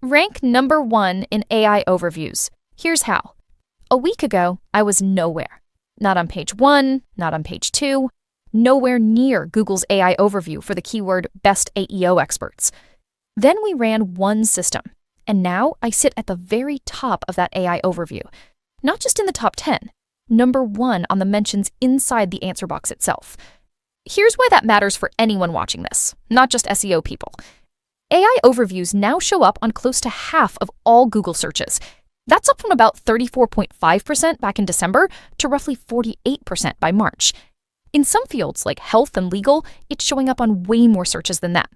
Rank number 1 in AI overviews. Here's how. A week ago, I was nowhere. Not on page 1, not on page 2, nowhere near Google's AI overview for the keyword Best AEO Experts. Then we ran one system, and now I sit at the very top of that AI overview. Not just in the top 10, number 1 on the mentions inside the answer box itself. Here's why that matters for anyone watching this, not just SEO people. AI overviews now show up on close to half of all Google searches. That's up from about 34.5% back in December to roughly 48% by March. In some fields, like health and legal, it's showing up on way more searches than that.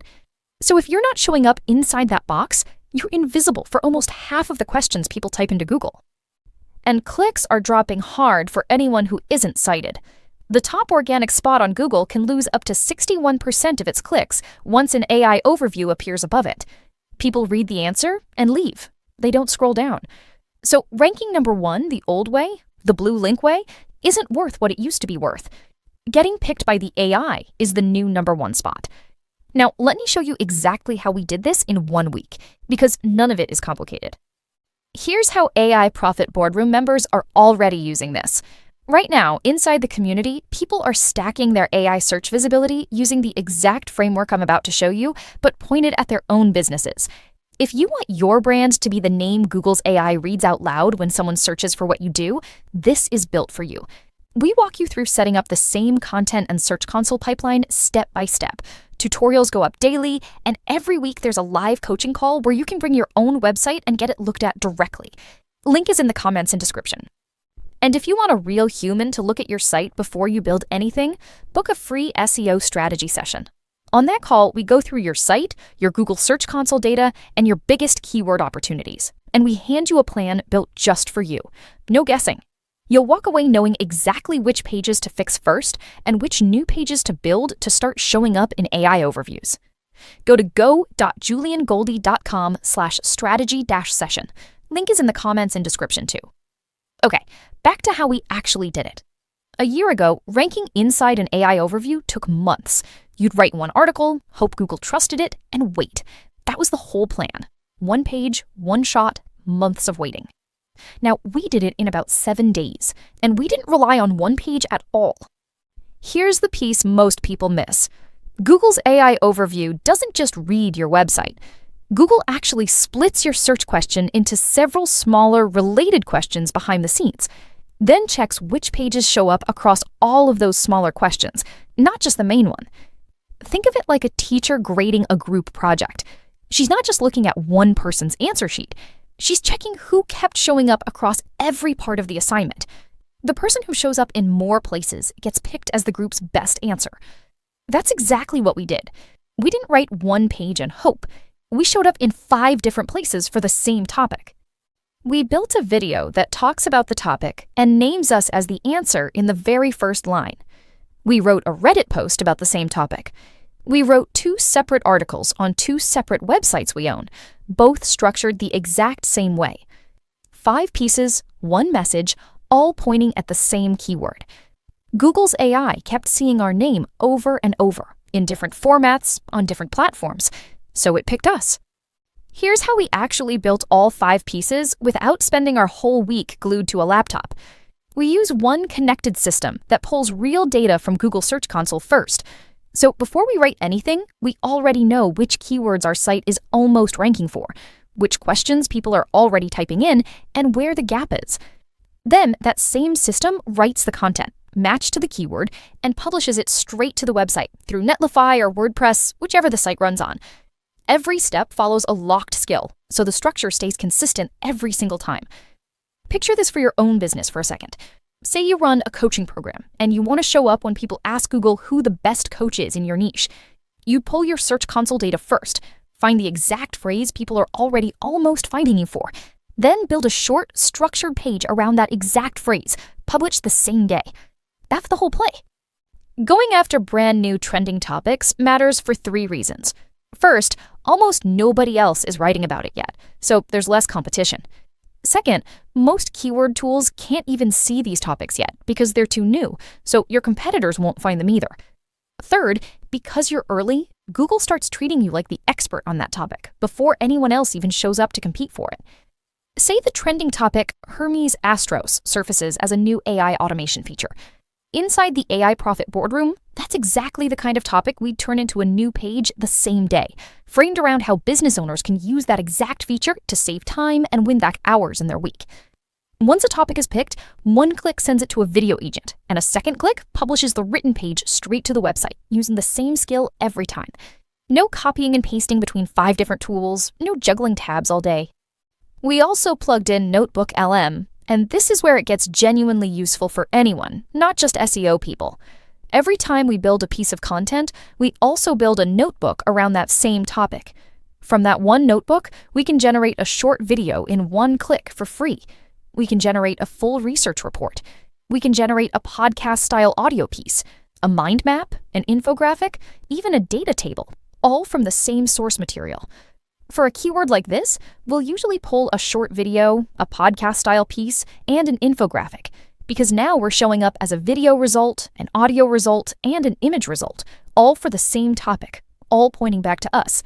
So if you're not showing up inside that box, you're invisible for almost half of the questions people type into Google. And clicks are dropping hard for anyone who isn't cited. The top organic spot on Google can lose up to 61% of its clicks once an AI overview appears above it. People read the answer and leave. They don't scroll down. So ranking number 1 the old way, the blue link way, isn't worth what it used to be worth. Getting picked by the AI is the new number 1 spot. Now, let me show you exactly how we did this in 1 week, because none of it is complicated. Here's how AI Profit Boardroom members are already using this. Right now, inside the community, people are stacking their AI search visibility using the exact framework I'm about to show you, but pointed at their own businesses. If you want your brand to be the name Google's AI reads out loud when someone searches for what you do, this is built for you. We walk you through setting up the same content and Search Console pipeline step by step. Tutorials go up daily, and every week there's a live coaching call where you can bring your own website and get it looked at directly. Link is in the comments and description. And if you want a real human to look at your site before you build anything, book a free SEO strategy session. On that call, we go through your site, your Google Search Console data, and your biggest keyword opportunities. And we hand you a plan built just for you. No guessing. You'll walk away knowing exactly which pages to fix first and which new pages to build to start showing up in AI overviews. Go to go.juliangoldie.com/strategy-session. Link is in the comments and description too. Okay, back to how we actually did it. A year ago, ranking inside an AI overview took months. You'd write one article, hope Google trusted it, and wait. That was the whole plan. 1 page, 1 shot, months of waiting. Now, we did it in about 7 days, and we didn't rely on 1 page at all. Here's the piece most people miss. Google's AI overview doesn't just read your website. Google actually splits your search question into several smaller related questions behind the scenes, then checks which pages show up across all of those smaller questions, not just the main one. Think of it like a teacher grading a group project. She's not just looking at one person's answer sheet. She's checking who kept showing up across every part of the assignment. The person who shows up in more places gets picked as the group's best answer. That's exactly what we did. We didn't write 1 page and hope. We showed up in 5 different places for the same topic. We built a video that talks about the topic and names us as the answer in the very first line. We wrote a Reddit post about the same topic. We wrote 2 separate articles on 2 separate websites we own, both structured the exact same way. 5 pieces, 1 message, all pointing at the same keyword. Google's AI kept seeing our name over and over, in different formats, on different platforms, so it picked us. Here's how we actually built all 5 pieces without spending our whole week glued to a laptop. We use one connected system that pulls real data from Google Search Console first. So before we write anything, we already know which keywords our site is almost ranking for, which questions people are already typing in, and where the gap is. Then that same system writes the content, matched to the keyword, and publishes it straight to the website through Netlify or WordPress, whichever the site runs on. Every step follows a locked skill, so the structure stays consistent every single time. Picture this for your own business for a second. Say you run a coaching program, and you want to show up when people ask Google who the best coach is in your niche. You pull your Search Console data first, find the exact phrase people are already almost finding you for, then build a short, structured page around that exact phrase, published the same day. That's the whole play. Going after brand new trending topics matters for 3 reasons. First, almost nobody else is writing about it yet, so there's less competition. Second, most keyword tools can't even see these topics yet because they're too new, so your competitors won't find them either. Third, because you're early, Google starts treating you like the expert on that topic before anyone else even shows up to compete for it. Say the trending topic Hermes Astros surfaces as a new AI automation feature. Inside the AI Profit Boardroom, that's exactly the kind of topic we'd turn into a new page the same day, framed around how business owners can use that exact feature to save time and win back hours in their week. Once a topic is picked, one click sends it to a video agent, and a second click publishes the written page straight to the website, using the same skill every time. No copying and pasting between 5 different tools, no juggling tabs all day. We also plugged in NotebookLM, and this is where it gets genuinely useful for anyone, not just SEO people. Every time we build a piece of content, we also build a notebook around that same topic. From that one notebook, we can generate a short video in one click for free. We can generate a full research report. We can generate a podcast-style audio piece, a mind map, an infographic, even a data table, all from the same source material. For a keyword like this, we'll usually pull a short video, a podcast-style piece, and an infographic, because now we're showing up as a video result, an audio result, and an image result, all for the same topic, all pointing back to us.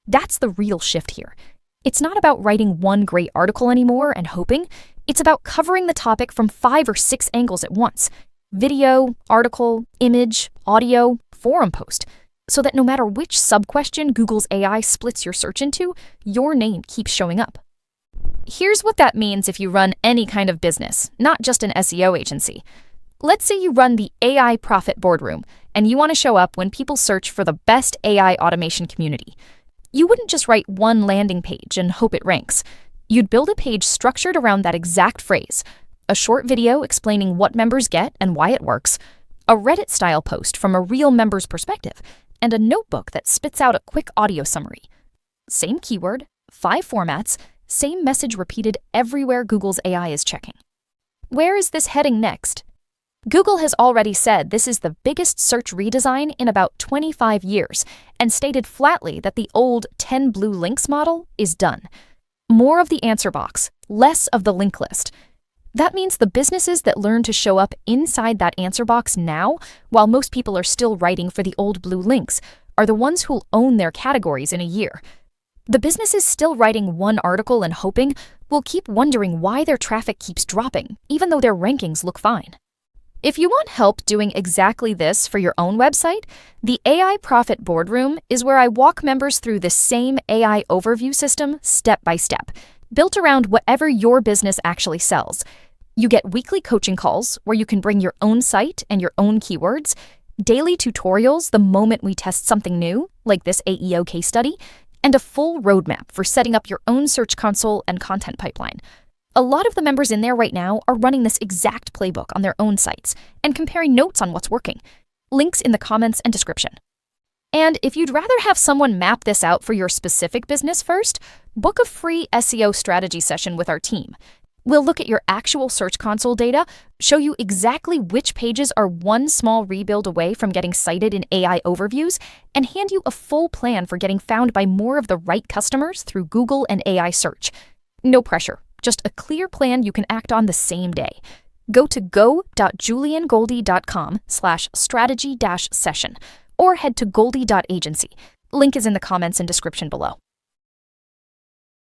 That's the real shift here. It's not about writing one great article anymore and hoping. It's about covering the topic from 5 or 6 angles at once: video, article, image, audio, forum post, so that no matter which sub-question Google's AI splits your search into, your name keeps showing up. Here's what that means if you run any kind of business, not just an SEO agency. Let's say you run the AI Profit Boardroom, and you want to show up when people search for the best AI automation community. You wouldn't just write one landing page and hope it ranks. You'd build a page structured around that exact phrase: a short video explaining what members get and why it works, a Reddit-style post from a real member's perspective, and a notebook that spits out a quick audio summary. Same keyword, 5 formats, same message repeated everywhere Google's AI is checking. Where is this heading next? Google has already said this is the biggest search redesign in about 25 years and stated flatly that the old 10 blue links model is done. More of the answer box, less of the link list. That means the businesses that learn to show up inside that answer box now, while most people are still writing for the old blue links, are the ones who'll own their categories in a year. The businesses still writing one article and hoping will keep wondering why their traffic keeps dropping, even though their rankings look fine. If you want help doing exactly this for your own website, the AI Profit Boardroom is where I walk members through the same AI overview system step by step, built around whatever your business actually sells. You get weekly coaching calls where you can bring your own site and your own keywords, daily tutorials the moment we test something new, like this AEO case study, and a full roadmap for setting up your own Search Console and content pipeline. A lot of the members in there right now are running this exact playbook on their own sites and comparing notes on what's working. Links in the comments and description. And if you'd rather have someone map this out for your specific business first, book a free SEO strategy session with our team. We'll look at your actual Search Console data, show you exactly which pages are one small rebuild away from getting cited in AI overviews, and hand you a full plan for getting found by more of the right customers through Google and AI search. No pressure, just a clear plan you can act on the same day. Go to go.juliangoldie.com/strategy-session or head to goldie.agency. Link is in the comments and description below.